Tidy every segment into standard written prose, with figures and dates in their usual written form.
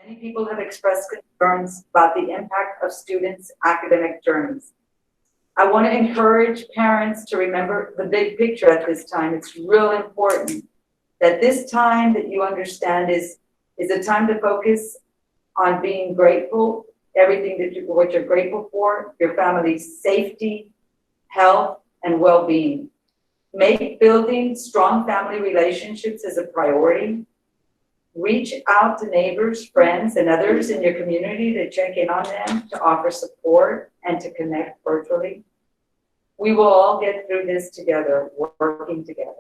Many people have expressed concerns about the impact of students' academic journeys. I want to encourage parents to remember the big picture at this time. It's real important that this time that you understand is a time to focus on being grateful, everything what you're grateful for, your family's safety, health, and well-being. Make building strong family relationships as a priority. Reach out to neighbors, friends, and others in your community to check in on them, to offer support, and to connect virtually. We will all get through this together, working together.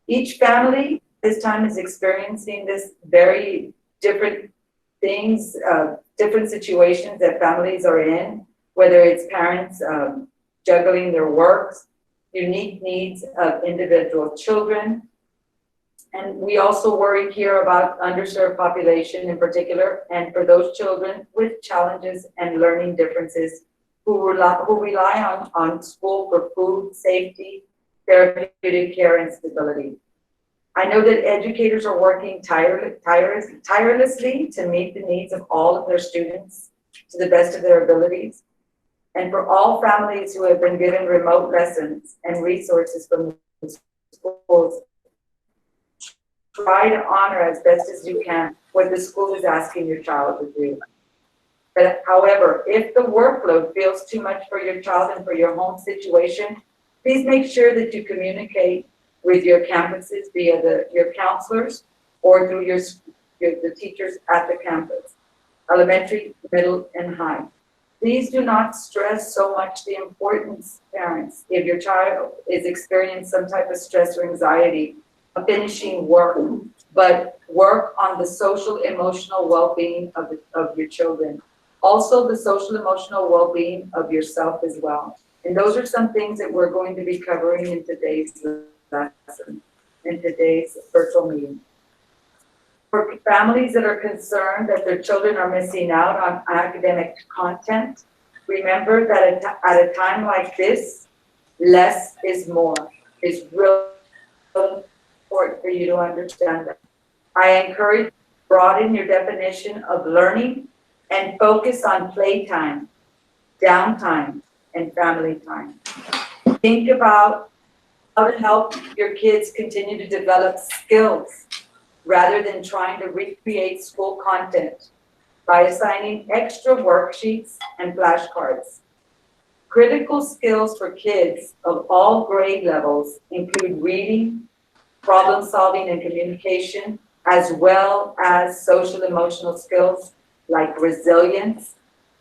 Each family this time is experiencing this very different things, different situations that families are in, whether it's parents juggling their works, unique needs of individual children. And we also worry here about underserved population in particular, and for those children with challenges and learning differences who rely on school for food, safety, therapeutic care, and stability. I know that educators are working tirelessly to meet the needs of all of their students to the best of their abilities. And for all families who have been given remote lessons and resources from the schools, try to honor as best as you can what the school is asking your child to do. But however, if the workload feels too much for your child and for your home situation, please make sure that you communicate with your campuses via your counselors or through the teachers at the campus, elementary, middle, and high. Please do not stress so much the importance, parents, if your child is experiencing some type of stress or anxiety of finishing work, but work on the social emotional well-being of your children. Also the social emotional well-being of yourself as well. And those are some things that we're going to be covering in today's lesson, in today's virtual meeting. For families that are concerned that their children are missing out on academic content, remember that at a time like this, less is more. It's really important for you to understand that. I encourage you to broaden your definition of learning and focus on playtime, downtime, and family time. Think about how to help your kids continue to develop skills rather than trying to recreate school content by assigning extra worksheets and flashcards. Critical skills for kids of all grade levels include reading, problem solving and communication, as well as social emotional skills like resilience,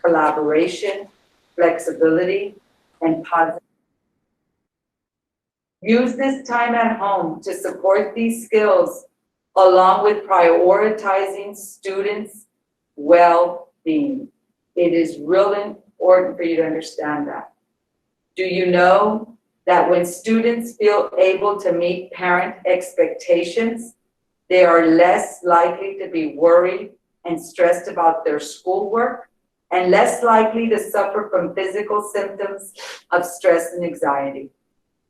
collaboration, flexibility, and positive. Use this time at home to support these skills along with prioritizing students' well-being. It is really important for you to understand that. Do you know that when students feel able to meet parent expectations, they are less likely to be worried and stressed about their schoolwork and less likely to suffer from physical symptoms of stress and anxiety?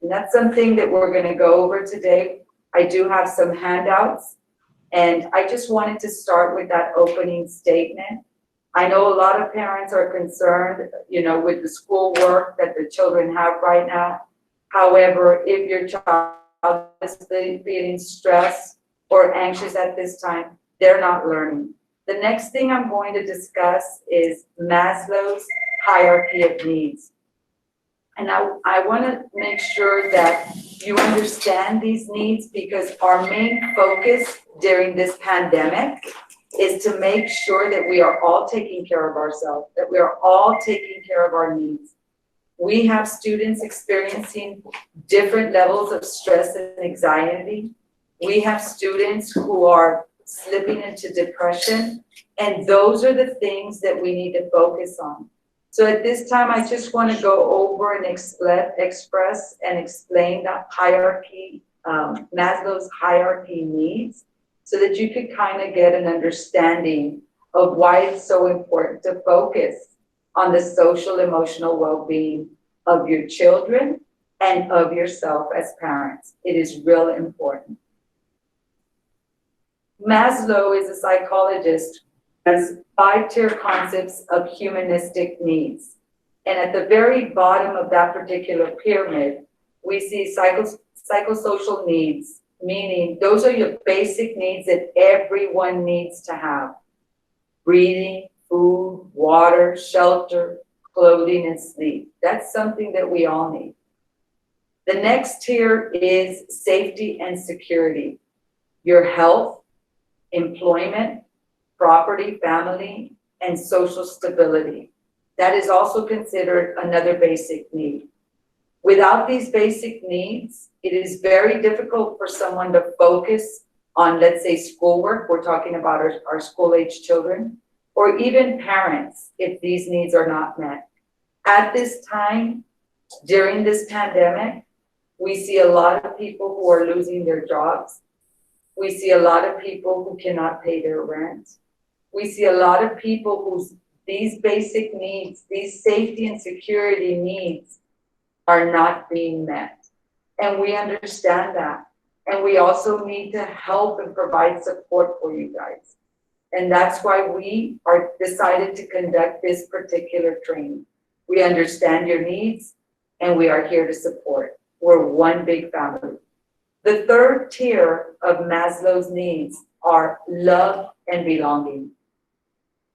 And that's something that we're going to go over today. I do have some handouts, and I just wanted to start with that opening statement. I know a lot of parents are concerned, with the schoolwork that the children have right now. However, if your child is feeling stressed or anxious at this time, they're not learning. The next thing I'm going to discuss is Maslow's hierarchy of needs. And I want to make sure that you understand these needs, because our main focus during this pandemic is to make sure that we are all taking care of ourselves, that we are all taking care of our needs. We have students experiencing different levels of stress and anxiety. We have students who are slipping into depression, and those are the things that we need to focus on. So at this time, I just want to go over and express and explain the hierarchy, Maslow's hierarchy needs, so that you could kind of get an understanding of why it's so important to focus on the social emotional well-being of your children and of yourself as parents. It is real important. Maslow is a psychologist as 5-tier concepts of humanistic needs. And at the very bottom of that particular pyramid, we see psychosocial needs, meaning those are your basic needs that everyone needs to have. Breathing, food, water, shelter, clothing, and sleep. That's something that we all need. The next tier is safety and security. Your health, employment, property, family, and social stability. That is also considered another basic need. Without these basic needs, it is very difficult for someone to focus on, let's say, schoolwork. We're talking about our school-age children, or even parents if these needs are not met. At this time, during this pandemic, we see a lot of people who are losing their jobs. We see a lot of people who cannot pay their rent. We see a lot of people whose these basic needs, these safety and security needs are not being met. And we understand that. And we also need to help and provide support for you guys. And that's why we are decided to conduct this particular training. We understand your needs and we are here to support. We're one big family. The third tier of Maslow's needs are love and belonging.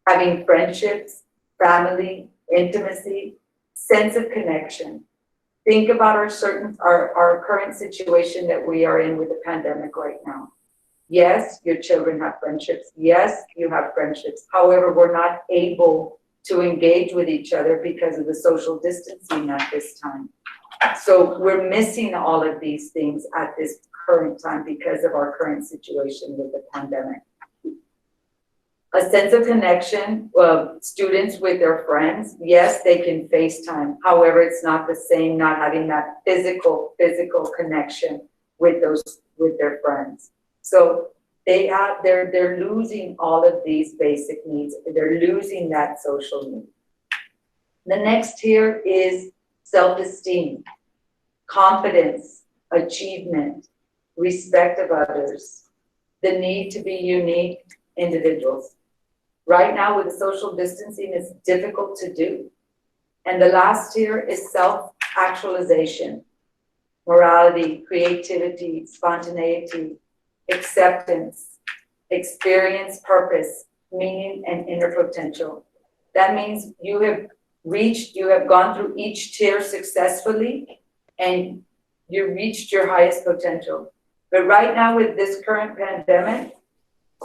Having friendships, family, intimacy, sense of connection. Think about our current situation that we are in with the pandemic right now. Yes, your children have friendships. Yes, you have friendships. However, we're not able to engage with each other because of the social distancing at this time. So we're missing all of these things at this current time because of our current situation with the pandemic. A sense of connection of students with their friends. Yes, they can FaceTime. However, it's not the same not having that physical connection with their friends. So they're losing all of these basic needs. They're losing that social need. The next tier is self-esteem, confidence, achievement, respect of others, the need to be unique individuals. Right now with the social distancing, it's difficult to do. And the last tier is self-actualization, morality, creativity, spontaneity, acceptance, experience, purpose, meaning, and inner potential. That means you have gone through each tier successfully and you reached your highest potential. But right now with this current pandemic,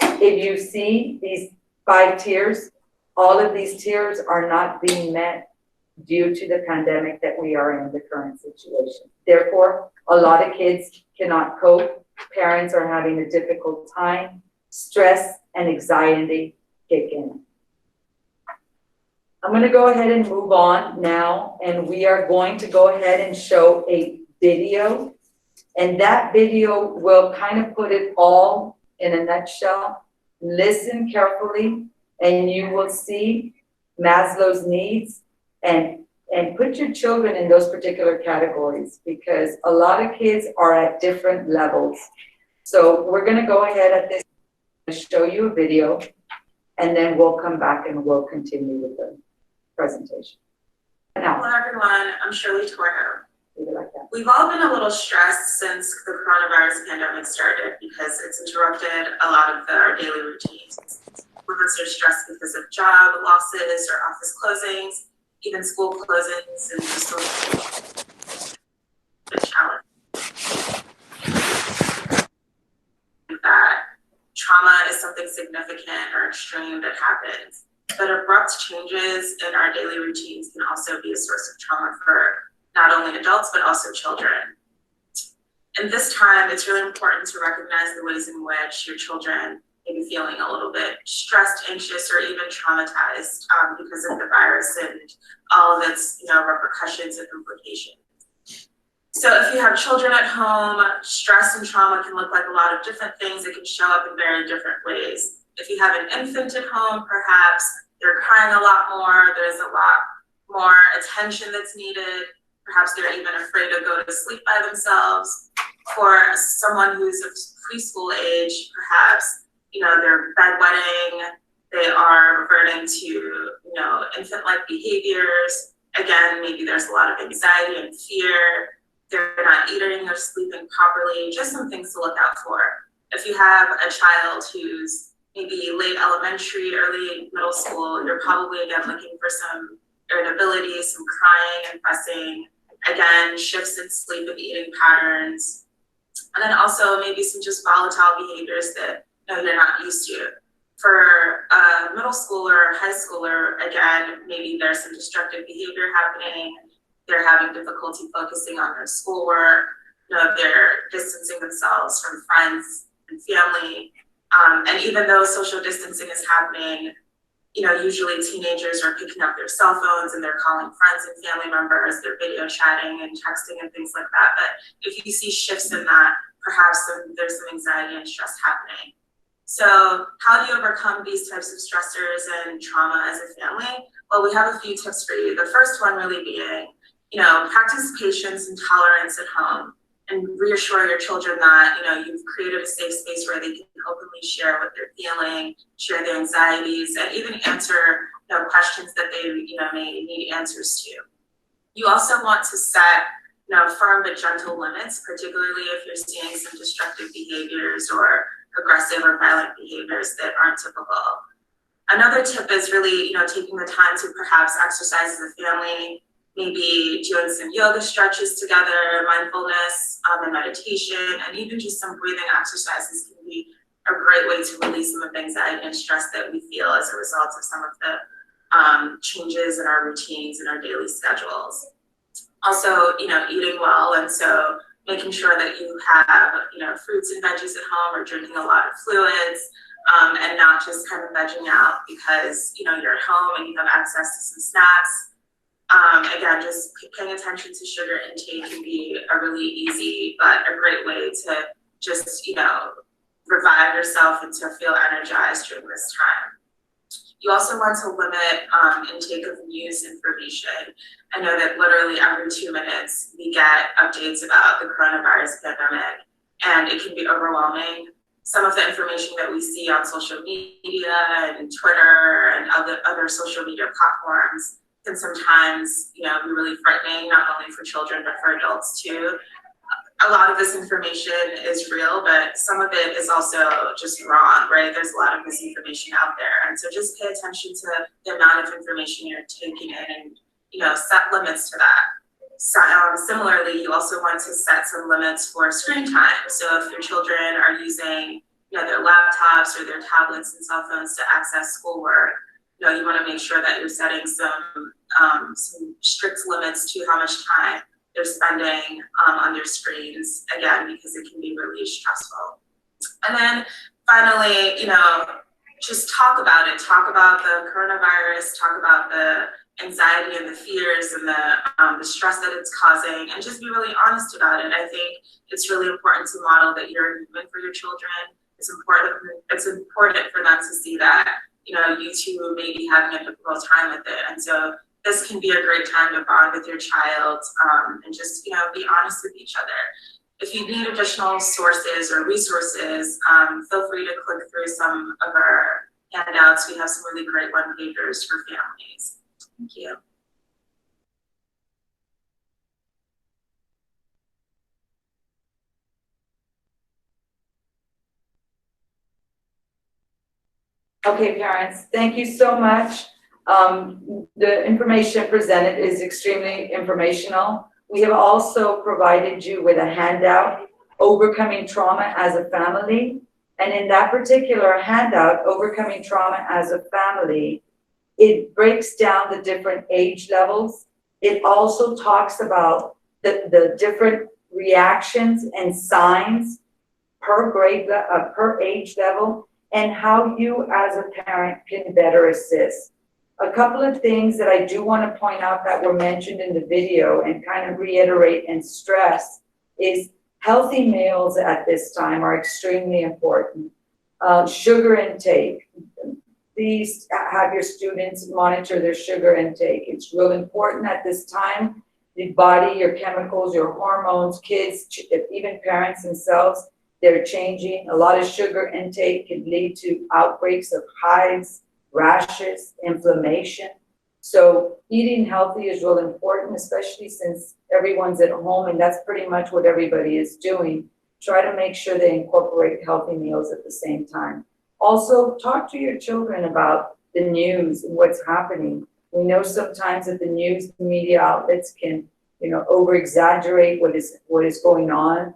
if you see these 5 tiers, all of these tiers are not being met due to the pandemic that we are in the current situation. Therefore, a lot of kids cannot cope. Parents are having a difficult time. Stress and anxiety kick in. I'm going to go ahead and move on now, and we are going to go ahead and show a video. And that video will kind of put it all in a nutshell. Listen carefully, and you will see Maslow's needs, and put your children in those particular categories because a lot of kids are at different levels. So we're going to go ahead at this and show you a video, and then we'll come back and we'll continue with the presentation. Hello everyone, I'm Shirley Torno. Like we've all been a little stressed since the coronavirus pandemic started because it's interrupted a lot of our daily routines. Some of us are stressed because of job losses or office closings, even school closings, and just a challenge. That trauma is something significant or extreme that happens, but abrupt changes in our daily routines can also be a source of trauma for not only adults, but also children. And this time, it's really important to recognize the ways in which your children may be feeling a little bit stressed, anxious, or even traumatized because of the virus and all of its repercussions and implications. So if you have children at home, stress and trauma can look like a lot of different things. It can show up in very different ways. If you have an infant at home, perhaps they're crying a lot more, there's a lot more attention that's needed. Perhaps they're even afraid to go to sleep by themselves. For someone who's of preschool age, perhaps they're bedwetting, They are reverting to, infant-like behaviors. Again, maybe there's a lot of anxiety and fear. They're not eating or sleeping properly. Just some things to look out for. If you have a child who's maybe late elementary, early middle school, you're probably again looking for some irritability, some crying and fussing. Again, shifts in sleep and eating patterns. And then also maybe some just volatile behaviors that they're not used to. For a middle schooler or high schooler, again, maybe there's some destructive behavior happening. They're having difficulty focusing on their schoolwork. They're distancing themselves from friends and family. And even though social distancing is happening, usually teenagers are picking up their cell phones and they're calling friends and family members, they're video chatting and texting and things like that. But if you see shifts in that, perhaps there's some anxiety and stress happening. So how do you overcome these types of stressors and trauma as a family? Well, we have a few tips for you. The first one really being, practice patience and tolerance at home and reassure your children that, you've created a safe space where they can openly share what they're feeling, share their anxieties, and even answer, questions that they, may need answers to. You also want to set, firm but gentle limits, particularly if you're seeing some destructive behaviors or aggressive or violent behaviors that aren't typical. Another tip is really, taking the time to perhaps exercise as a family, maybe doing some yoga stretches together, mindfulness and meditation, and even just some breathing exercises can be a great way to release some of the anxiety and stress that we feel as a result of some of the changes in our routines and our daily schedules. Also, eating well, and so making sure that you have, fruits and veggies at home or drinking a lot of fluids, and not just kind of vegging out because, you're at home and you have access to some snacks. Again, just paying attention to sugar intake can be a really easy but a great way to just, revive yourself and to feel energized during this time. You also want to limit intake of news information. I know that literally every 2 minutes we get updates about the coronavirus pandemic, and it can be overwhelming. Some of the information that we see on social media and Twitter and other social media platforms can sometimes, be really frightening, not only for children, but for adults too. A lot of this information is real, but some of it is also just wrong, right? There's a lot of misinformation out there. And so just pay attention to the amount of information you're taking in and, set limits to that. So, similarly, you also want to set some limits for screen time. So if your children are using, their laptops or their tablets and cell phones to access schoolwork, you want to make sure that you're setting some strict limits to how much time they're spending on their screens, again, because it can be really stressful. And then finally, just talk about it. Talk about the coronavirus, talk about the anxiety and the fears and the stress that it's causing, and just be really honest about it. I think it's really important to model that you're human for your children. It's important for them to see that, you two may be having a difficult time with it. And so this can be a great time to bond with your child and just, be honest with each other. If you need additional sources or resources, feel free to click through some of our handouts. We have some really great one-pagers for families. Thank you. Okay, parents, thank you so much. The information presented is extremely informational. We have also provided you with a handout, Overcoming Trauma as a Family. And in that particular handout, Overcoming Trauma as a Family, it breaks down the different age levels. It also talks about the different reactions and signs per age level, and how you as a parent can better assist. A couple of things that I do want to point out that were mentioned in the video and kind of reiterate and stress is healthy meals at this time are extremely important. Sugar intake. Please have your students monitor their sugar intake. It's real important at this time. The body, your chemicals, your hormones, kids, even parents themselves, they're changing. A lot of sugar intake can lead to outbreaks of hives, rashes, inflammation. So eating healthy is real important, especially since everyone's at home and that's pretty much what everybody is doing. Try to make sure they incorporate healthy meals at the same time. Also, talk to your children about the news and what's happening. We know sometimes that the news media outlets can, over exaggerate what is going on.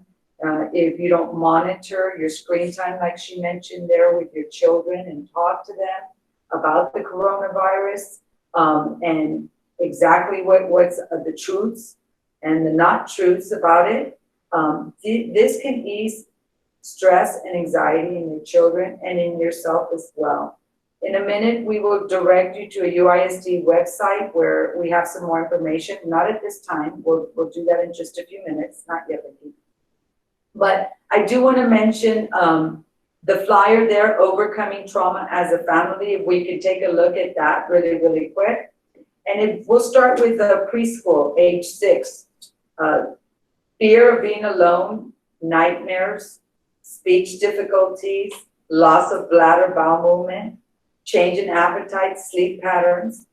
If you don't monitor your screen time, like she mentioned there with your children, and talk to them about the coronavirus, and exactly what's the truths and the not truths about it. This can ease stress and anxiety in your children and in yourself as well. In a minute, we will direct you to a UISD website where we have some more information. Not at this time. We'll do that in just a few minutes. Not yet, Vicki. But I do want to mention the flyer there, Overcoming Trauma as a Family. If we could take a look at that really, really quick. And we'll start with preschool, age 6. Fear of being alone, nightmares, speech difficulties, loss of bladder bowel movement, change in appetite, sleep patterns,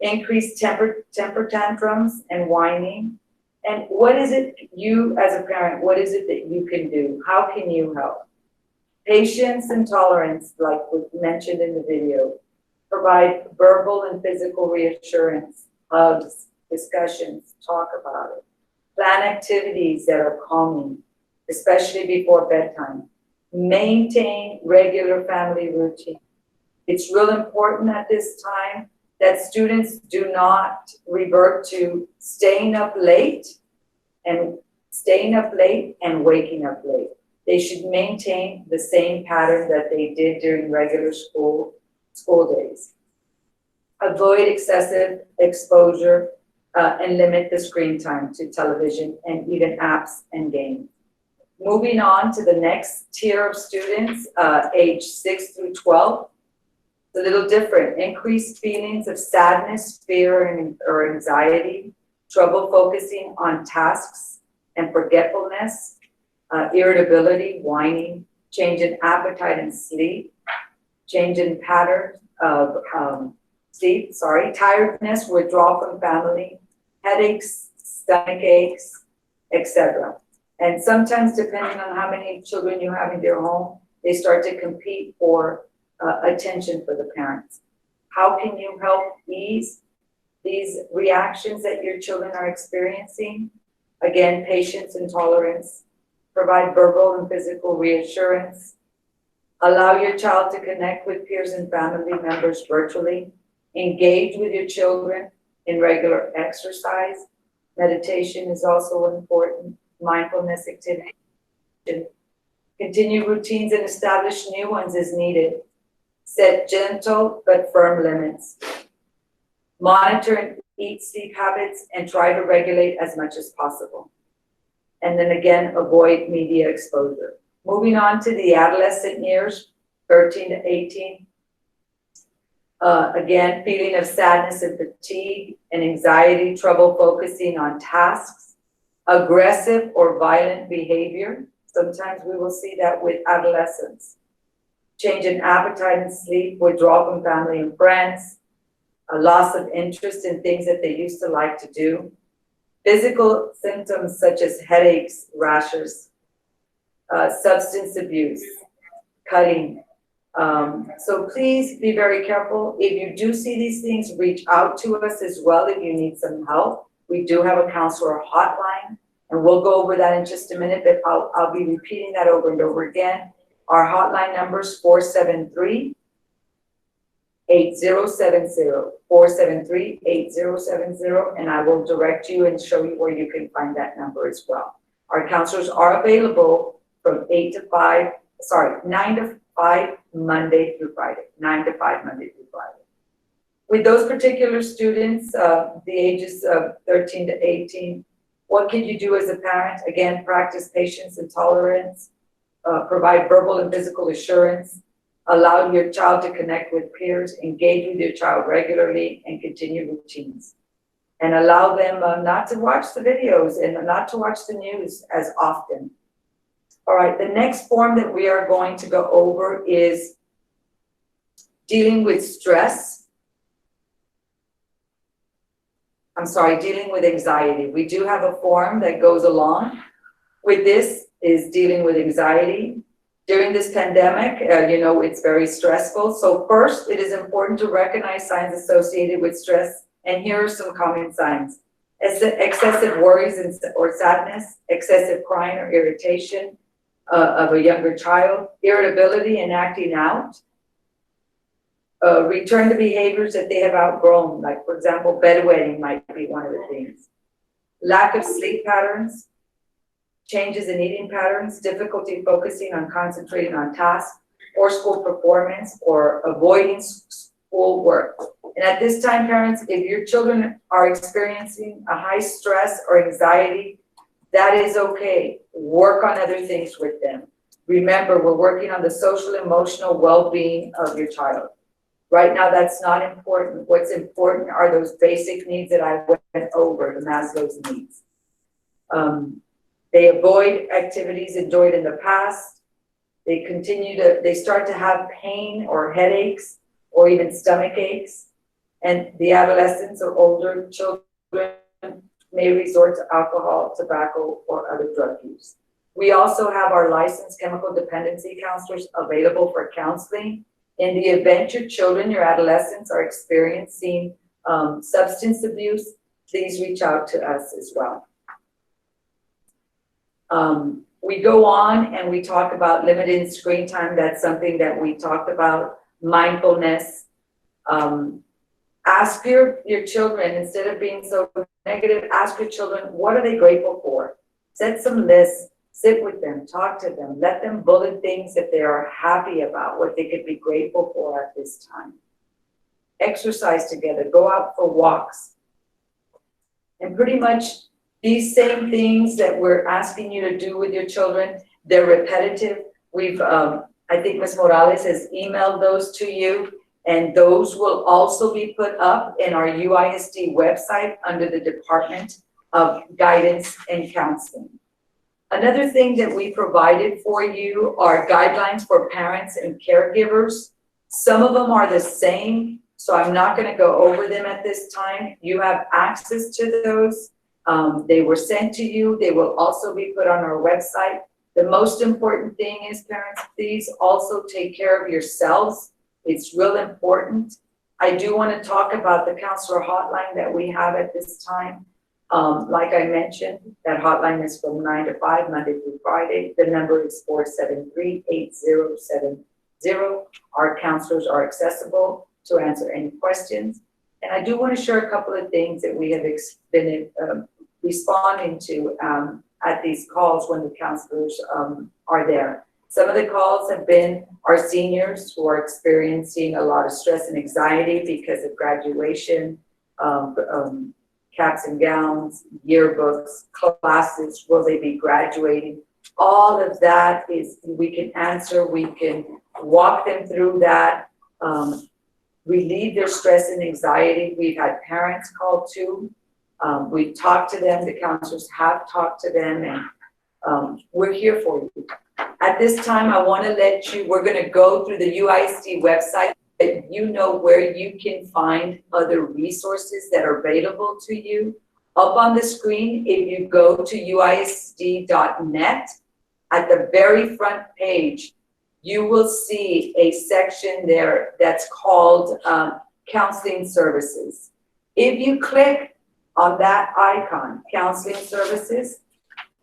increased temper tantrums and whining. And what is it you, as a parent, what is it that you can do? How can you help? Patience and tolerance, like was mentioned in the video. Provide verbal and physical reassurance, hugs, discussions, talk about it. Plan activities that are calming, especially before bedtime. Maintain regular family routine. It's real important at this time that students do not revert to staying up late and waking up late. They should maintain the same pattern that they did during regular school days. Avoid excessive exposure and limit the screen time to television and even apps and games. Moving on to the next tier of students, age 6 through 12. It's a little different. Increased feelings of sadness, fear, or anxiety, trouble focusing on tasks and forgetfulness, irritability, whining, change in appetite and sleep, change in patterns of sleep, tiredness, withdrawal from family, headaches, stomach aches, etc. And sometimes, depending on how many children you have in your home, they start to compete for attention for the parents. How can you help ease these reactions that your children are experiencing? Again, patience and tolerance. Provide verbal and physical reassurance. Allow your child to connect with peers and family members virtually. Engage with your children in regular exercise. Meditation is also important. Mindfulness activity. Continue routines and establish new ones as needed. Set gentle but firm limits. Monitor and eat sleep habits and try to regulate as much as possible. And then again, avoid media exposure. Moving on to the adolescent years, 13 to 18. Again, feeling of sadness and fatigue and anxiety, trouble focusing on tasks, aggressive or violent behavior. Sometimes we will see that with adolescents. Change in appetite and sleep, withdrawal from family and friends, a loss of interest in things that they used to like to do. Physical symptoms such as headaches, rashes, substance abuse, cutting. So please be very careful. If you do see these things, reach out to us as well if you need some help. We do have a counselor hotline, and we'll go over that in just a minute, but I'll be repeating that over and over again. Our hotline number is 473-8070, 473-8070, and I will direct you and show you where you can find that number as well. Our counselors are available from 9 to 5 Monday through Friday, 9 to 5 Monday through Friday. With those particular students, the ages of 13 to 18, what can you do as a parent? Again, practice patience and tolerance, provide verbal and physical assurance, allow your child to connect with peers, engage with your child regularly, and continue routines. And allow them not to watch the videos and not to watch the news as often. All right, the next form that we are going to go over is dealing with stress. Dealing with anxiety. We do have a form that goes along with this, is dealing with anxiety. During this pandemic, it's very stressful. So first, it is important to recognize signs associated with stress. And here are some common signs. Excessive worries or sadness, excessive crying or irritation of a younger child, irritability and acting out, return to behaviors that they have outgrown, like for example, bedwetting might be one of the things. Lack of sleep patterns, changes in eating patterns, difficulty focusing on concentrating on tasks or school performance, or avoiding school work. And at this time, parents, if your children are experiencing a high stress or anxiety, that is okay. Work on other things with them. Remember, we're working on the social, emotional well-being of your child. Right now, that's not important. What's important are those basic needs that I went over, the Maslow's needs. They avoid activities enjoyed in the past. They start to have pain or headaches or even stomach aches. And the adolescents or older children may resort to alcohol, tobacco, or other drug use. We also have our licensed chemical dependency counselors available for counseling. In the event your children, your adolescents are experiencing substance abuse, please reach out to us as well. We go on and we talk about limited screen time. That's something that we talked about. Mindfulness. Ask your children, instead of being so negative, ask your children, what are they grateful for? Set some lists, sit with them, talk to them, let them bullet things that they are happy about, what they could be grateful for at this time. Exercise together, go out for walks. And pretty much these same things that we're asking you to do with your children, they're repetitive. We've, I think Ms. Morales has emailed those to you, and those will also be put up in our UISD website under the Department of Guidance and Counseling. Another thing that we provided for you are guidelines for parents and caregivers. Some of them are the same, so I'm not going to go over them at this time. You have access to those. They were sent to you. They will also be put on our website. The most important thing is, parents, please also take care of yourselves. It's real important. I do want to talk about the counselor hotline that we have at this time. Like I mentioned, that hotline is from 9 to 5, Monday through Friday. The number is 473-8070. Our counselors are accessible to answer any questions. And I do want to share a couple of things that we have been responding to at these calls when the counselors are there. Some of the calls have been our seniors who are experiencing a lot of stress and anxiety because of graduation, caps and gowns, yearbooks, classes, will they be graduating? All of that is, we can answer, we can walk them through that, relieve their stress and anxiety. We've had parents call too. We've talked to them, the counselors have talked to them, and we're here for you. At this time, I want to let you, we're going to go through the UISD website, that you know where you can find other resources that are available to you. Up on the screen, if you go to uisd.net, at the very front page, you will see a section there that's called Counseling Services. If you click on that icon, Counseling Services,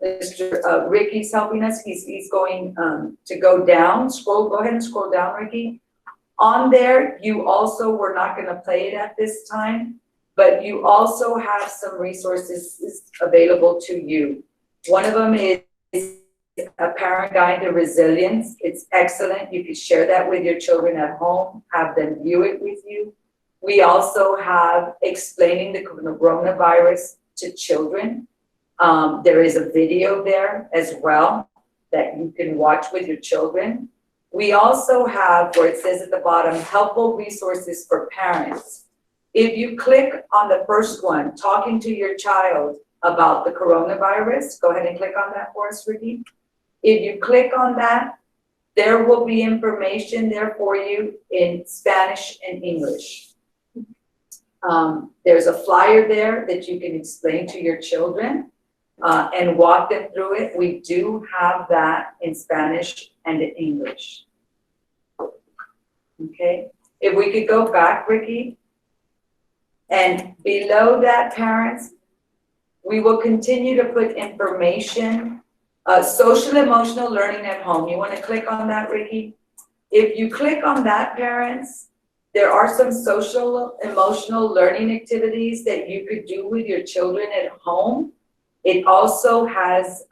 Mr. Ricky's helping us. He's going to go down. Go ahead and scroll down, Ricky. On there, you also, we're not going to play it at this time, but you also have some resources available to you. One of them is a parent guide to resilience. It's excellent. You can share that with your children at home, have them view it with you. We also have explaining the coronavirus to children. There is a video there as well that you can watch with your children. We also have, where it says at the bottom, helpful resources for parents. If you click on the first one, talking to your child about the coronavirus, go ahead and click on that for us, Ricky. If you click on that, There will be information there for you in Spanish and English. There's a flyer there that you can explain to your children and walk them through it. We do have that in Spanish and in English. Okay, if we could go back, Ricky. And below that, parents, we will continue to put information, social emotional learning at home. You want to click on that, Ricky? If you click on that, parents, there are some social emotional learning activities that you could do with your children at home. It also has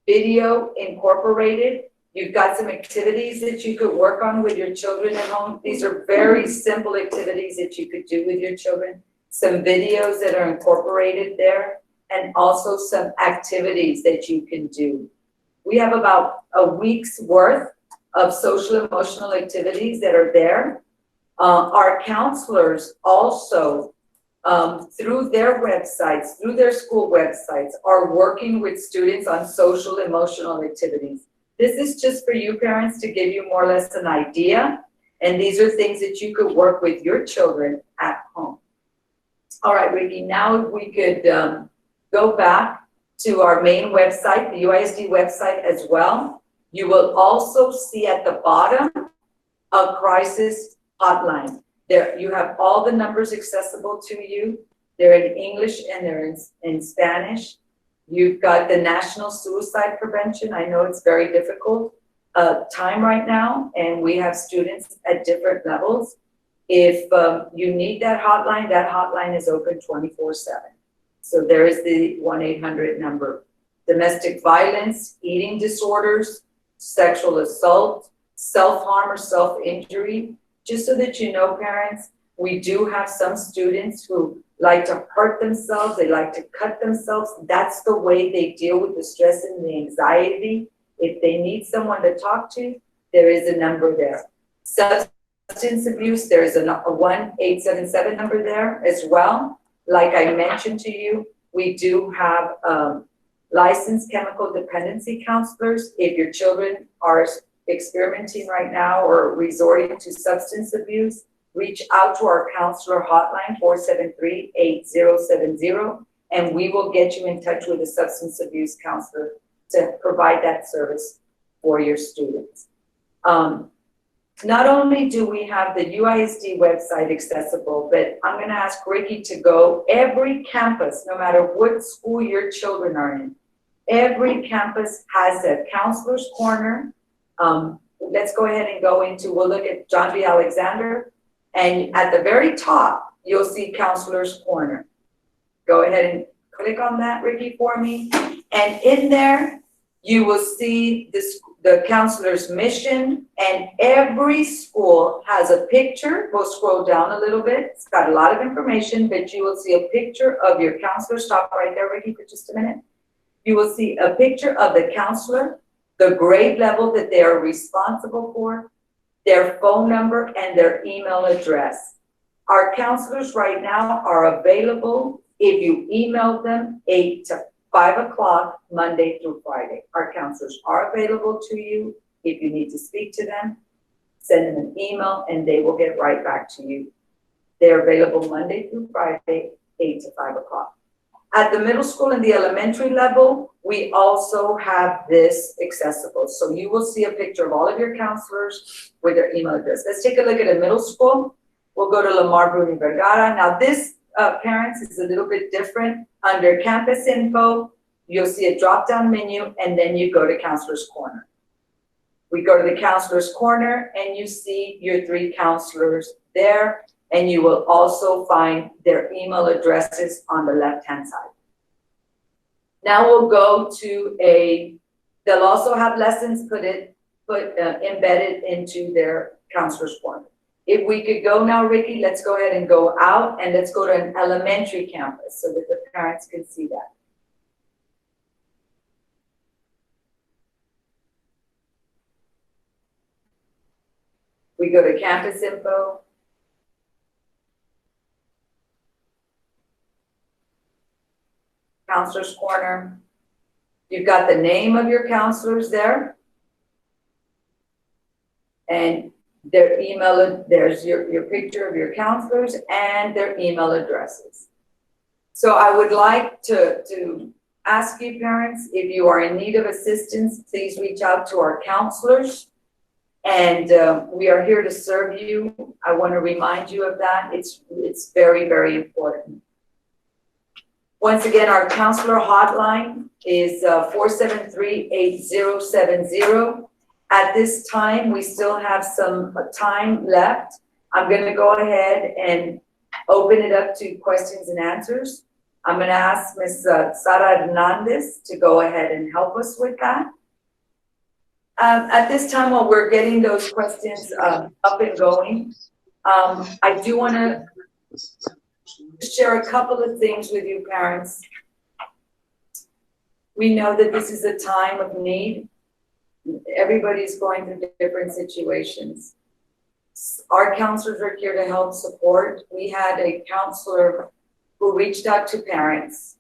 video incorporated. You've got some activities that you could work on with your children at home. These are very simple activities that you could do with your children. Some videos that are incorporated there, and also some activities that you can do. We have about a week's worth of social emotional activities that are there. Our counselors also, through their websites, through their school websites, are working with students on social emotional activities. This is just for you parents to give you more or less an idea, and these are things that you could work with your children at home. All right, Ricky, now if we could go back to our main website, the UISD website as well. You will also see at the bottom a crisis hotline. There, you have all the numbers accessible to you. They're in English and they're in Spanish. You've got the National Suicide Prevention. I know it's very difficult time right now, and we have students at different levels. If you need that hotline is open 24/7. So there is the 1-800 number. Domestic violence, eating disorders, sexual assault, self-harm or self-injury. Just so that you know, parents, we do have some students who like to hurt themselves, they like to cut themselves. That's the way they deal with the stress and the anxiety. If they need someone to talk to, there is a number there. Substance abuse, there is a 1-877 number there as well. Like I mentioned to you, we do have licensed chemical dependency counselors. If your children are experimenting right now or resorting to substance abuse, reach out to our counselor hotline, 473-8070, and we will get you in touch with a substance abuse counselor to provide that service for your students. Not only do we have the UISD website accessible, but I'm going to ask Ricky to go every campus, no matter what school your children are in. Every campus has a counselor's corner. Let's go ahead and go into, we'll look at John B. Alexander, and at the very top, you'll see counselor's corner. Go ahead and click on that, Ricky, for me. And in there, you will see this, the counselor's mission, and every school has a picture. We'll scroll down a little bit. It's got a lot of information, but you will see a picture of your counselor. Stop right there, Ricky, for just a minute. You will see a picture of the counselor, the grade level that they are responsible for, their phone number, and their email address. Our counselors right now are available if you email them 8 to 5 o'clock, Monday through Friday. Our counselors are available to you. If you need to speak to them, send them an email and they will get right back to you. They're available Monday through Friday, 8 to 5 o'clock. At the middle school and the elementary level, we also have this accessible. So you will see a picture of all of your counselors with their email address. Let's take a look at a middle school. We'll go to Lamar Bruni Vergara. Now this, parents, is a little bit different. Under campus info, you'll see a drop-down menu, and then you go to counselor's corner. We go to the counselor's corner, and you see your 3 counselors there, and you will also find their email addresses on the left-hand side. Now we'll go to they'll also have lessons embedded into their counselor's corner. If we could go now, Ricky, let's go ahead and go out, and let's go to an elementary campus so that the parents can see that. We go to campus info. Counselor's corner. You've got the name of your counselors there. And their email, there's your picture of your counselors and their email addresses. So I would like to ask you parents, if you are in need of assistance, please reach out to our counselors. And we are here to serve you. I want to remind you of that. It's very, very important. Once again, our counselor hotline is 473-8070. At this time, we still have some time left. I'm going to go ahead and open it up to questions and answers. I'm going to ask Ms. Sara Hernandez to go ahead and help us with that. At this time, while we're getting those questions up and going, I do want to share a couple of things with you parents. We know that this is a time of need. Everybody's going through different situations. Our counselors are here to help support. We had a counselor who reached out to parents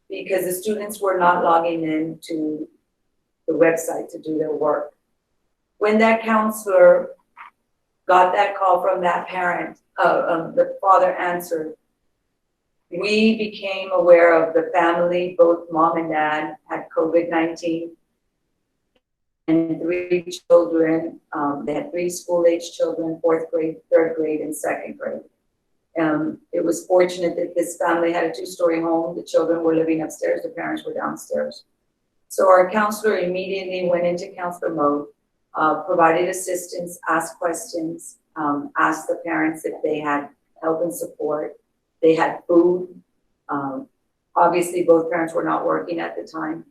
because the students were not logging in to the website to do their work. When that counselor got that call from that parent, the father answered, we became aware of the family, both mom and dad had COVID-19 and 3 children. They had 3 school-age children, 4th grade, 3rd grade, and 2nd grade. It was fortunate that this family had a 2-story home. The children were living upstairs, the parents were downstairs. So our counselor immediately went into counselor mode, provided assistance, asked questions, asked the parents if they had help and support. They had food. Obviously, both parents were not working at the time.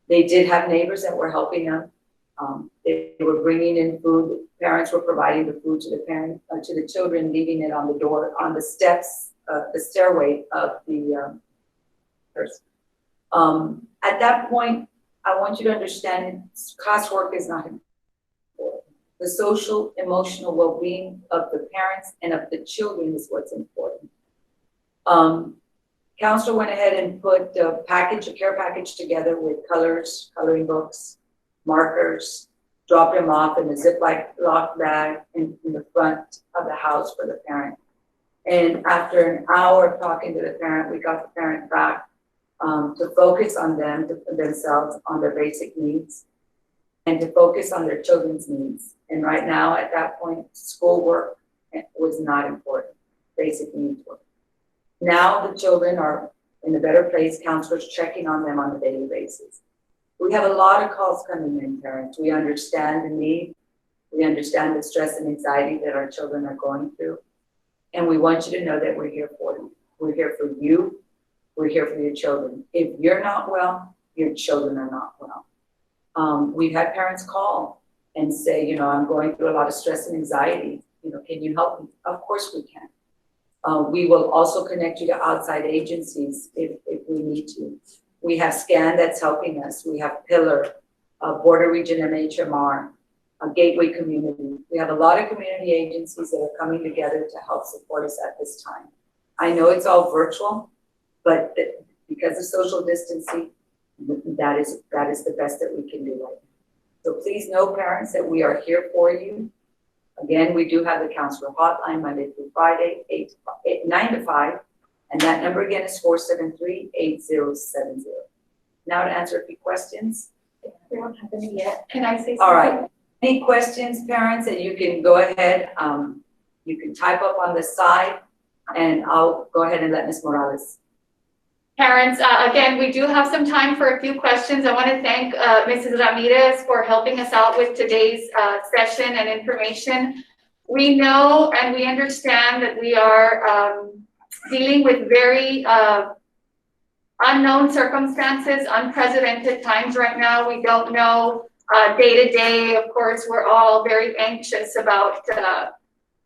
They did have neighbors that were helping them. They were bringing in food. Parents were providing the food to the to the children, leaving it on the door, on the steps, the stairway of the person. At that point, I want you to understand classwork is not important. The social, emotional well-being of the parents and of the children is what's important. Counselor went ahead and put a care package together with colors, coloring books, markers, dropped them off in a Ziploc bag in the front of the house for the parent. And after an hour of talking to the parent, we got the parent back to focus on themselves, on their basic needs, and to focus on their children's needs. And right now, at that point, schoolwork was not important. Basic needs were. Now the children are in a better place, counselors checking on them on a daily basis. We have a lot of calls coming in, parents. We understand the need. We understand the stress and anxiety that our children are going through. And we want you to know that we're here for you. We're here for you. We're here for your children. If you're not well, your children are not well. We've had parents call and say, I'm going through a lot of stress and anxiety. Can you help me? Of course we can. We will also connect you to outside agencies if we need to. We have SCAN that's helping us. We have Pillar, Border Region MHMR, a Gateway Community. We have a lot of community agencies that are coming together to help support us at this time. I know it's all virtual, but because of social distancing, that is the best that we can do right now. So please know, parents, that we are here for you. Again, we do have the counselor hotline Monday through Friday, 9 to 5. And that number again is 473-8070. Now to answer a few questions. We don't have any yet. Can I say something? All right. Any questions, parents, that you can go ahead, you can type up on the side, and I'll go ahead and let Ms. Morales. Parents, again, we do have some time for a few questions. I want to thank Mrs. Ramirez for helping us out with today's session and information. We know and we understand that we are dealing with very unknown circumstances, unprecedented times right now. We don't know day to day. Of course, we're all very anxious about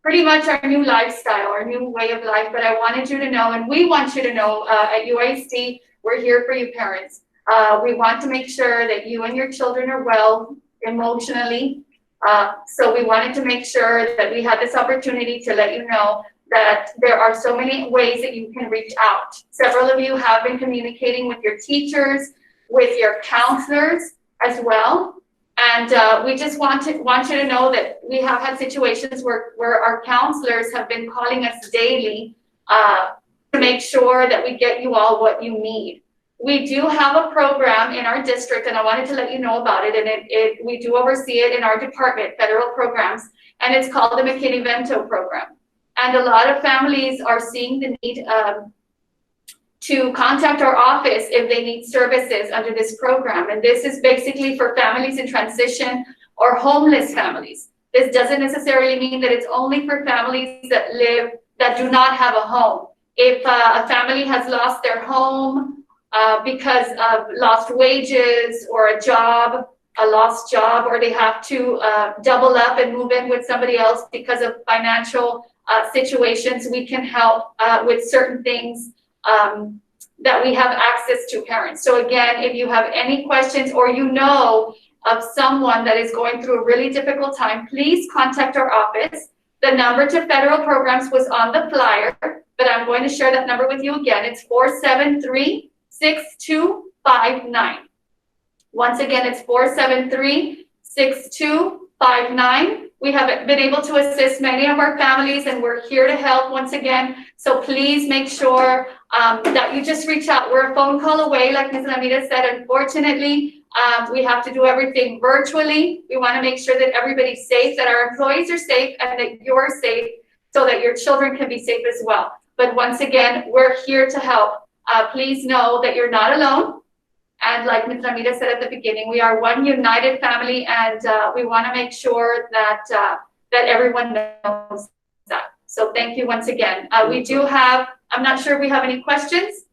pretty much our new lifestyle, our new way of life. But I wanted you to know, and we want you to know, at UIC, we're here for you parents. We want to make sure that you and your children are well emotionally. So we wanted to make sure that we had this opportunity to let you know that there are so many ways that you can reach out. Several of you have been communicating with your teachers. with your counselors as well. And we just want you to know that we have had situations where our counselors have been calling us daily to make sure that we get you all what you need. We do have a program in our district, and I wanted to let you know about it, and we do oversee it in our department, federal programs, and it's called the McKinney-Vento program. And a lot of families are seeing the need to contact our office if they need services under this program. And this is basically for families in transition or homeless families. This doesn't necessarily mean that it's only for families that do not have a home. If a family has lost their home because of lost wages or a lost job, or they have to double up and move in with somebody else because of financial situations, we can help with certain things that we have access to parents. So again, if you have any questions or you know of someone that is going through a really difficult time, please contact our office. The number to federal programs was on the flyer, but I'm going to share that number with you again. It's 473-6259. Once again, it's 473-6259. We have been able to assist many of our families, and we're here to help once again. So please make sure that you just reach out. We're a phone call away, like Ms. Lamita said. Unfortunately, we have to do everything virtually. We want to make sure that everybody's safe, that our employees are safe, and that you're safe, so that your children can be safe as well. But once again, we're here to help. Please know that you're not alone. And like Ms. Lamita said at the beginning, we are one united family, and we want to make sure that that everyone knows that. So thank you once again. We do have, I'm not sure if we have any questions.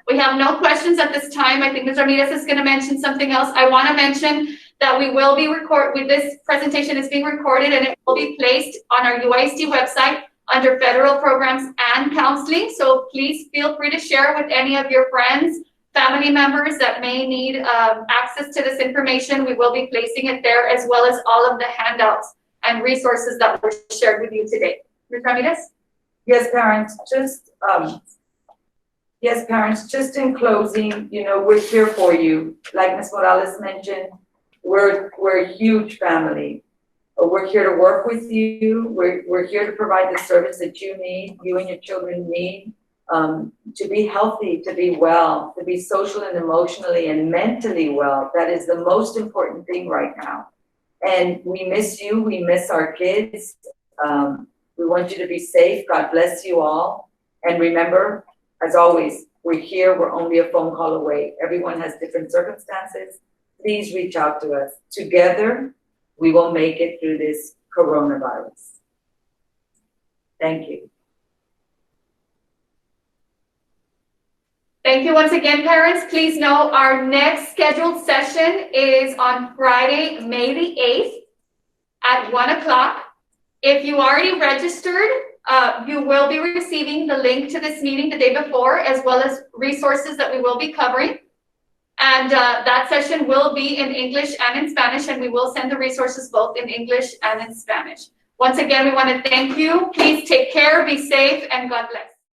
We have no questions at this time. I think Ms. Ramirez is going to mention something else. I want to mention that we will be this presentation is being recorded, and it will be placed on our UISD website under federal programs and counseling. So please feel free to share with any of your friends, family members that may need access to this information. We will be placing it there, as well as all of the handouts and resources that were shared with you today. Ms. Ramirez? Yes, parents, just in closing, you know, we're here for you. Like Ms. Morales mentioned, we're a huge family. We're here to work with you. We're here to provide the service that you need, you and your children need. To be healthy, to be well, to be social and emotionally and mentally well. That is the most important thing right now. And we miss you. We miss our kids. We want you to be safe. God bless you all. And remember, as always, we're here. We're only a phone call away. Everyone has different circumstances. Please reach out to us. Together, we will make it through this coronavirus. Thank you. Thank you once again, parents. Please know our next scheduled session is on Friday, May the 8th at 1 o'clock. If you already registered, you will be receiving the link to this meeting the day before, as well as resources that we will be covering. And that session will be in English and in Spanish, and we will send the resources both in English and in Spanish. Once again, we want to thank you. Please take care, be safe, and God bless.